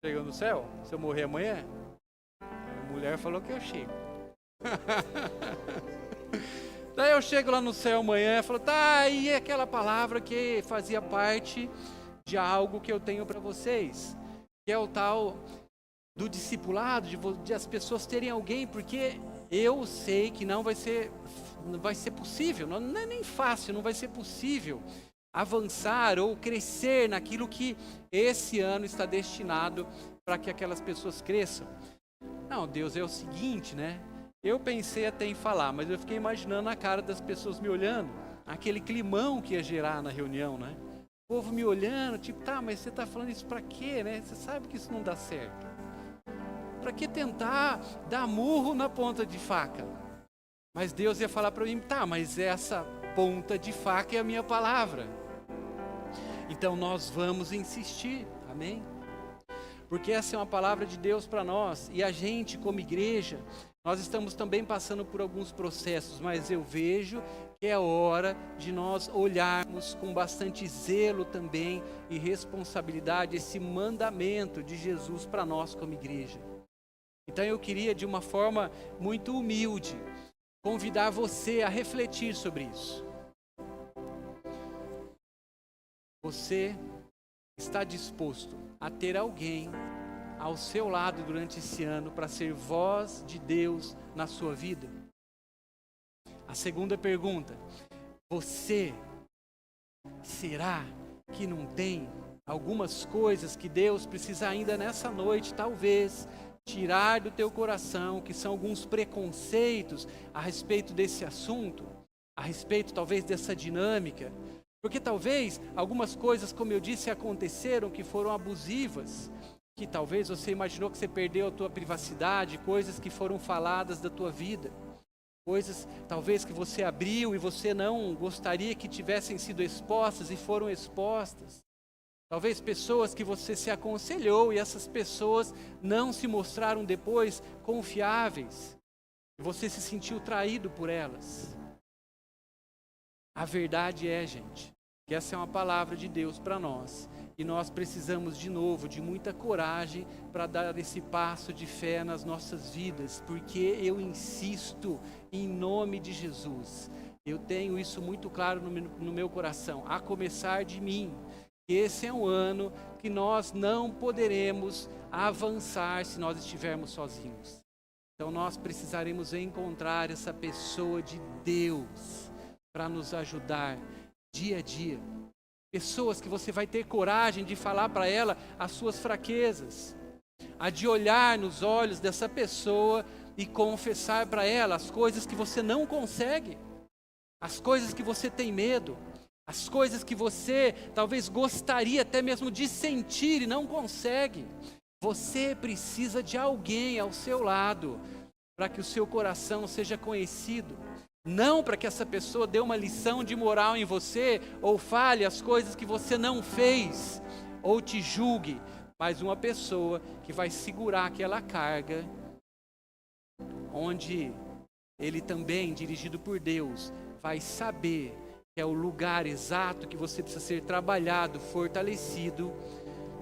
Chegou no céu? Se eu morrer amanhã? A mulher falou que eu chego. Daí eu chego lá no céu amanhã e falo, tá, aí é aquela palavra que fazia parte de algo que eu tenho para vocês, que é o tal do discipulado, de as pessoas terem alguém, porque eu sei que não vai ser possível, não é nem fácil, não vai ser possível avançar ou crescer naquilo que esse ano está destinado para que aquelas pessoas cresçam. Não, Deus, é o seguinte, né? Eu pensei até em falar, mas eu fiquei imaginando a cara das pessoas me olhando, aquele climão que ia gerar na reunião, né? O povo me olhando, tipo, tá, mas você está falando isso para quê, né? Você sabe que isso não dá certo. Para que tentar dar murro na ponta de faca? Mas Deus ia falar para mim, tá, mas essa ponta de faca é a minha palavra. Então nós vamos insistir, amém? Porque essa é uma palavra de Deus para nós, e a gente como igreja, nós estamos também passando por alguns processos, mas eu vejo que é hora de nós olharmos com bastante zelo também e responsabilidade esse mandamento de Jesus para nós como igreja. Então eu queria, de uma forma muito humilde, convidar você a refletir sobre isso. Você está disposto a ter alguém ao seu lado durante esse ano para ser voz de Deus na sua vida? A segunda pergunta: você será que não tem algumas coisas que Deus precisa ainda nessa noite, talvez, tirar do teu coração, que são alguns preconceitos a respeito desse assunto, a respeito talvez dessa dinâmica? Porque talvez algumas coisas, como eu disse, aconteceram que foram abusivas, que talvez você imaginou que você perdeu a tua privacidade, coisas que foram faladas da tua vida, coisas talvez que você abriu e você não gostaria que tivessem sido expostas e foram expostas. Talvez pessoas que você se aconselhou e essas pessoas não se mostraram depois confiáveis. E você se sentiu traído por elas. A verdade é, gente, que essa é uma palavra de Deus para nós. E nós precisamos, de novo, de muita coragem para dar esse passo de fé nas nossas vidas. Porque eu insisto, em nome de Jesus, eu tenho isso muito claro no meu coração, a começar de mim. Esse é um ano que nós não poderemos avançar se nós estivermos sozinhos. Então nós precisaremos encontrar essa pessoa de Deus para nos ajudar dia a dia. Pessoas que você vai ter coragem de falar para ela as suas fraquezas, a de olhar nos olhos dessa pessoa e confessar para ela as coisas que você não consegue, as coisas que você tem medo, as coisas que você talvez gostaria até mesmo de sentir e não consegue. Você precisa de alguém ao seu lado para que o seu coração seja conhecido. Não para que essa pessoa dê uma lição de moral em você ou fale as coisas que você não fez ou te julgue, mas uma pessoa que vai segurar aquela carga onde ele também, dirigido por Deus, vai saber que é o lugar exato que você precisa ser trabalhado, fortalecido,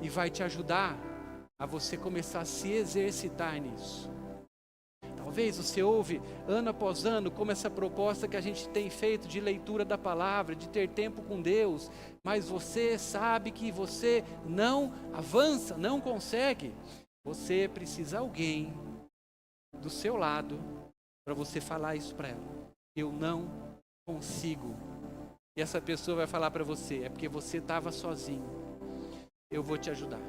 e vai te ajudar a você começar a se exercitar nisso. Talvez você ouve ano após ano como essa proposta que a gente tem feito de leitura da palavra, de ter tempo com Deus, mas você sabe que você não avança, não consegue. Você precisa de alguém do seu lado para você falar isso para ela. Eu não consigo. E essa pessoa vai falar para você, é porque você estava sozinho. Eu vou te ajudar.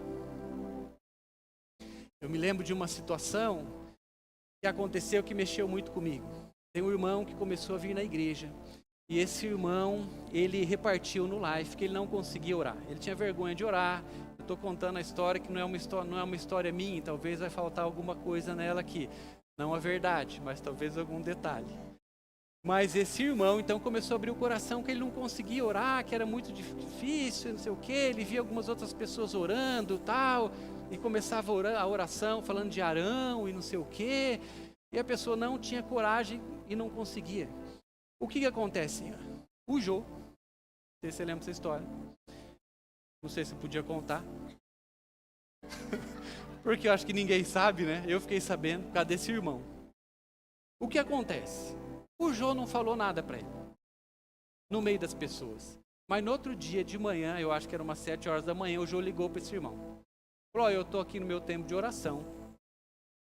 Eu me lembro de uma situação que aconteceu que mexeu muito comigo. Tem um irmão que começou a vir na igreja. E esse irmão, ele repartiu no live que ele não conseguia orar. Ele tinha vergonha de orar. Eu estou contando a história que não é uma história minha. Talvez vai faltar alguma coisa nela aqui. Não a verdade, mas talvez algum detalhe. Mas esse irmão, então, começou a abrir o coração que ele não conseguia orar, que era muito difícil, não sei o quê. Ele via algumas outras pessoas orando, tal, e começava a oração falando de Arão e não sei o quê. E a pessoa não tinha coragem e não conseguia. O que acontece? O Jô, não sei se você lembra dessa história. Não sei se eu podia contar. Porque eu acho que ninguém sabe, né? Eu fiquei sabendo por causa desse irmão. O que acontece? O Jô não falou nada para ele, no meio das pessoas. Mas no outro dia de manhã, eu acho que era umas 7 horas da manhã, o Jô ligou para esse irmão. Falou, eu estou aqui no meu tempo de oração,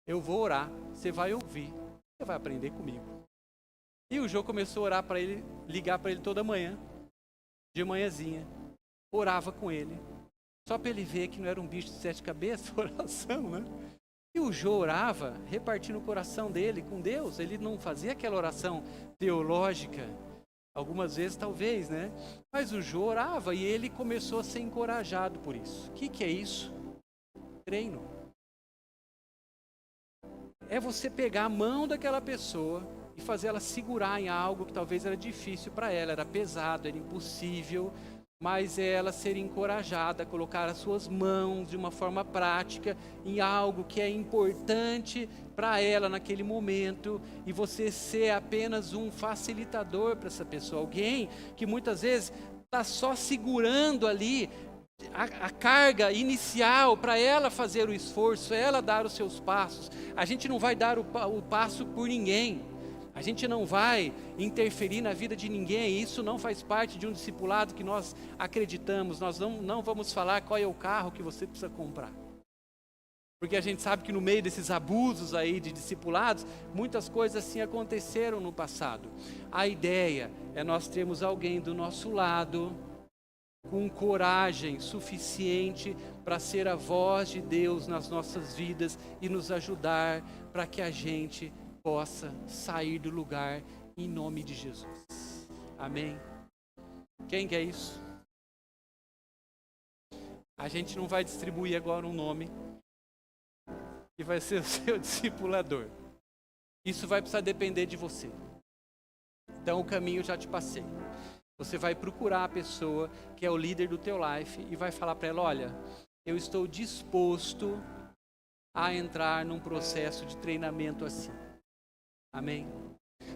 eu vou orar, você vai ouvir, você vai aprender comigo. E o Jô começou a orar para ele, ligar para ele toda manhã, de manhãzinha, orava com ele, só para ele ver que não era um bicho de 7 cabeças, oração, né? E o Jô orava, repartindo o coração dele com Deus. Ele não fazia aquela oração teológica, algumas vezes talvez, né? Mas o Jô orava e ele começou a ser encorajado por isso. O que é isso? Treino. É você pegar a mão daquela pessoa e fazer ela segurar em algo que talvez era difícil para ela, era pesado, era impossível, mas é ela ser encorajada a colocar as suas mãos de uma forma prática em algo que é importante para ela naquele momento, e você ser apenas um facilitador para essa pessoa, alguém que muitas vezes está só segurando ali a carga inicial para ela fazer o esforço, ela dar os seus passos. A gente não vai dar o passo por ninguém. A gente não vai interferir na vida de ninguém, isso não faz parte de um discipulado que nós acreditamos. Nós não vamos falar qual é o carro que você precisa comprar. Porque a gente sabe que no meio desses abusos aí de discipulados, muitas coisas assim aconteceram no passado. A ideia é nós termos alguém do nosso lado, com coragem suficiente para ser a voz de Deus nas nossas vidas e nos ajudar para que a gente possa sair do lugar em nome de Jesus. Amém? Quem quer isso? A gente não vai distribuir agora um nome que vai ser o seu discipulador. Isso vai precisar depender de você. Então o caminho eu já te passei. Você vai procurar a pessoa que é o líder do teu life e vai falar para ela, olha, eu estou disposto a entrar num processo de treinamento assim. Amém?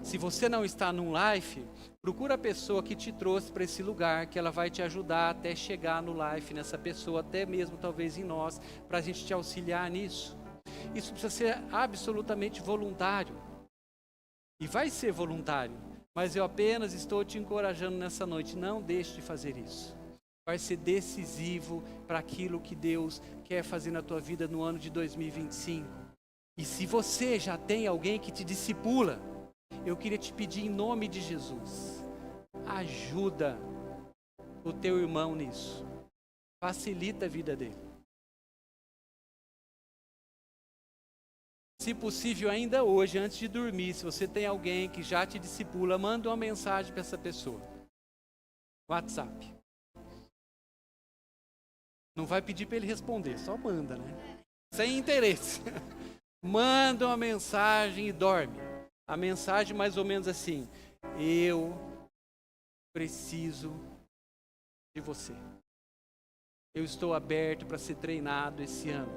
Se você não está num life, procura a pessoa que te trouxe para esse lugar, que ela vai te ajudar até chegar no life, nessa pessoa, até mesmo talvez em nós, para a gente te auxiliar nisso. Isso precisa ser absolutamente voluntário. E vai ser voluntário. Mas eu apenas estou te encorajando nessa noite, não deixe de fazer isso. Vai ser decisivo para aquilo que Deus quer fazer na tua vida no ano de 2025. E se você já tem alguém que te discipula, eu queria te pedir em nome de Jesus, ajuda o teu irmão nisso. Facilita a vida dele. Se possível, ainda hoje, antes de dormir, se você tem alguém que já te discipula, manda uma mensagem para essa pessoa. WhatsApp. Não vai pedir para ele responder, só manda, né? Sem interesse. Manda uma mensagem e dorme. A mensagem mais ou menos assim: eu preciso de você. Eu estou aberto para ser treinado esse ano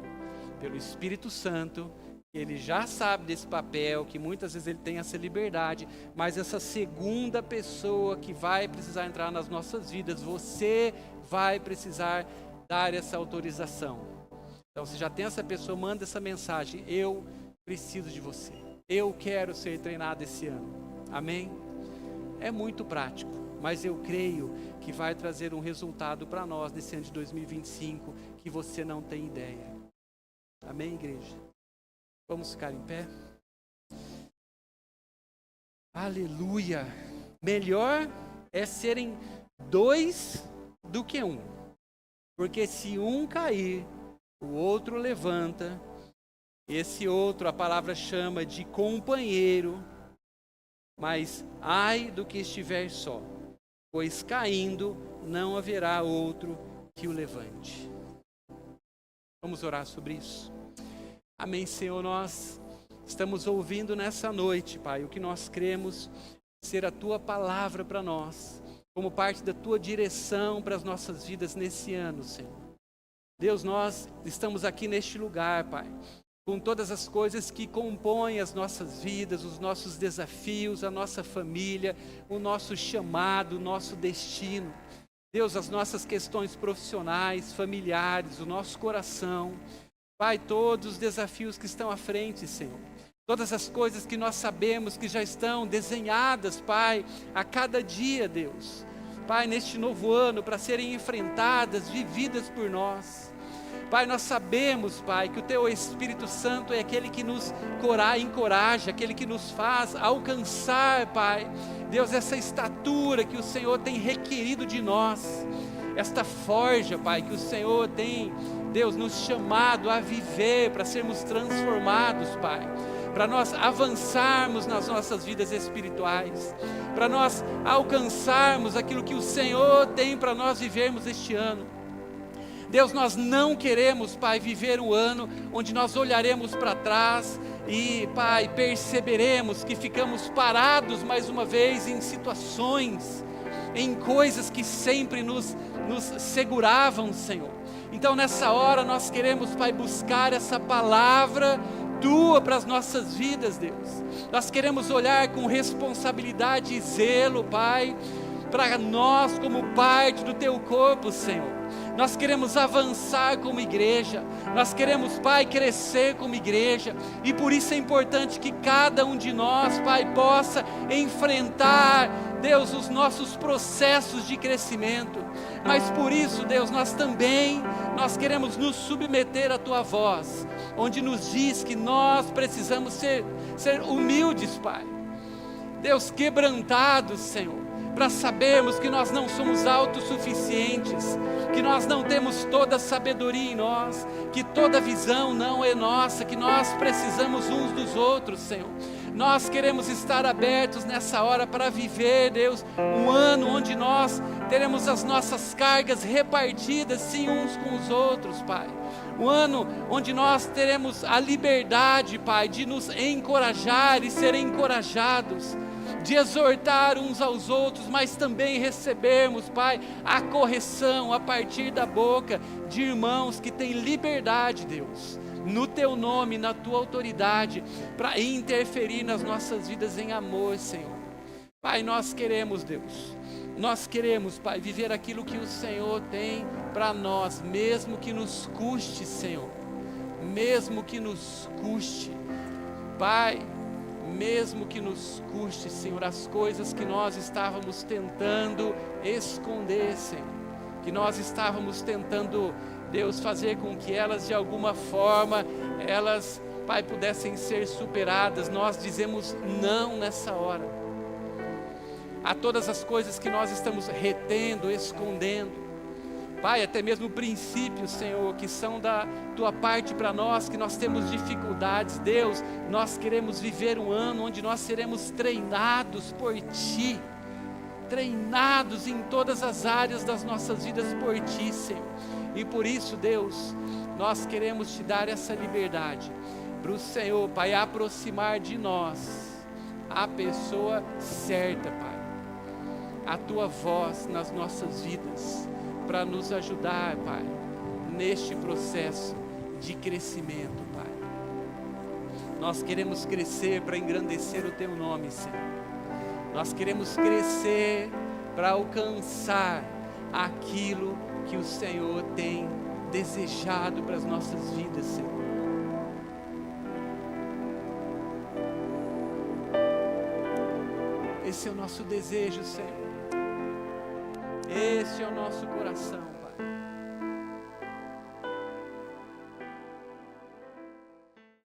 pelo Espírito Santo. Ele já sabe desse papel, que muitas vezes ele tem essa liberdade, mas essa segunda pessoa que vai precisar entrar nas nossas vidas, você vai precisar dar essa autorização. Então, se já tem essa pessoa, manda essa mensagem: eu preciso de você. Eu quero ser treinado esse ano. Amém? É muito prático, mas eu creio que vai trazer um resultado para nós nesse ano de 2025 que você não tem ideia. Amém, igreja? Vamos ficar em pé? Aleluia! Melhor é serem dois do que um. Porque se um cair, o outro levanta. Esse outro, a palavra chama de companheiro. Mas ai do que estiver só, pois caindo não haverá outro que o levante. Vamos orar sobre isso. Amém, Senhor, nós estamos ouvindo nessa noite, Pai, o que nós cremos ser a Tua palavra para nós, como parte da Tua direção para as nossas vidas nesse ano, Senhor. Deus, nós estamos aqui neste lugar, Pai, com todas as coisas que compõem as nossas vidas, os nossos desafios, a nossa família, o nosso chamado, o nosso destino. Deus, as nossas questões profissionais, familiares, o nosso coração. Pai, todos os desafios que estão à frente, Senhor. Todas as coisas que nós sabemos que já estão desenhadas, Pai, a cada dia, Deus. Pai, neste novo ano, para serem enfrentadas, vividas por nós. Pai, nós sabemos, Pai, que o Teu Espírito Santo é aquele que nos encoraja, aquele que nos faz alcançar, Pai, Deus, essa estatura que o Senhor tem requerido de nós. Esta forja, Pai, que o Senhor tem, Deus, nos chamado a viver, para sermos transformados, Pai, para nós avançarmos nas nossas vidas espirituais, para nós alcançarmos aquilo que o Senhor tem para nós vivermos este ano. Deus, nós não queremos, Pai, viver um ano onde nós olharemos para trás e, Pai, perceberemos que ficamos parados mais uma vez em situações, em coisas que sempre nos seguravam, Senhor. Então nessa hora nós queremos, Pai, buscar essa palavra Tua para as nossas vidas, Deus. Nós queremos olhar com responsabilidade e zelo, Pai, para nós como parte do Teu corpo, Senhor. Nós queremos avançar como igreja, nós queremos, Pai, crescer como igreja, e por isso é importante que cada um de nós, Pai, possa enfrentar, Deus, os nossos processos de crescimento. Mas por isso, Deus, nós queremos nos submeter à Tua voz, onde nos diz que nós precisamos ser humildes, Pai. Deus, quebrantados, Senhor, para sabermos que nós não somos autossuficientes, que nós não temos toda a sabedoria em nós, que toda visão não é nossa, que nós precisamos uns dos outros, Senhor. Nós queremos estar abertos nessa hora para viver, Deus, um ano onde nós teremos as nossas cargas repartidas, sim, uns com os outros, Pai. Um ano onde nós teremos a liberdade, Pai, de nos encorajar e ser encorajados. de exortar uns aos outros, mas também recebermos, Pai, a correção a partir da boca de irmãos que têm liberdade, Deus, no Teu nome, na Tua autoridade, para interferir nas nossas vidas em amor, Senhor. Pai, nós queremos, Deus, nós queremos, Pai, viver aquilo que o Senhor tem para nós, mesmo que nos custe, Senhor, mesmo que nos custe, Pai, mesmo que nos custe, Senhor, as coisas que nós estávamos tentando esconder, Senhor, que nós estávamos tentando, Deus, fazer com que elas de alguma forma, elas, Pai, pudessem ser superadas, nós dizemos não nessa hora. A todas as coisas que nós estamos retendo, escondendo, Pai, até mesmo princípios, Senhor, que são da Tua parte para nós, que nós temos dificuldades, Deus, nós queremos viver um ano onde nós seremos treinados por Ti, treinados em todas as áreas das nossas vidas por Ti, Senhor, e por isso, Deus, nós queremos Te dar essa liberdade, para o Senhor, Pai, aproximar de nós a pessoa certa, Pai, a Tua voz nas nossas vidas, para nos ajudar, Pai, neste processo de crescimento, Pai. Nós queremos crescer para engrandecer o Teu nome, Senhor. Nós queremos crescer para alcançar aquilo que o Senhor tem desejado para as nossas vidas, Senhor. Esse é o nosso desejo, Senhor. Esse é o nosso coração.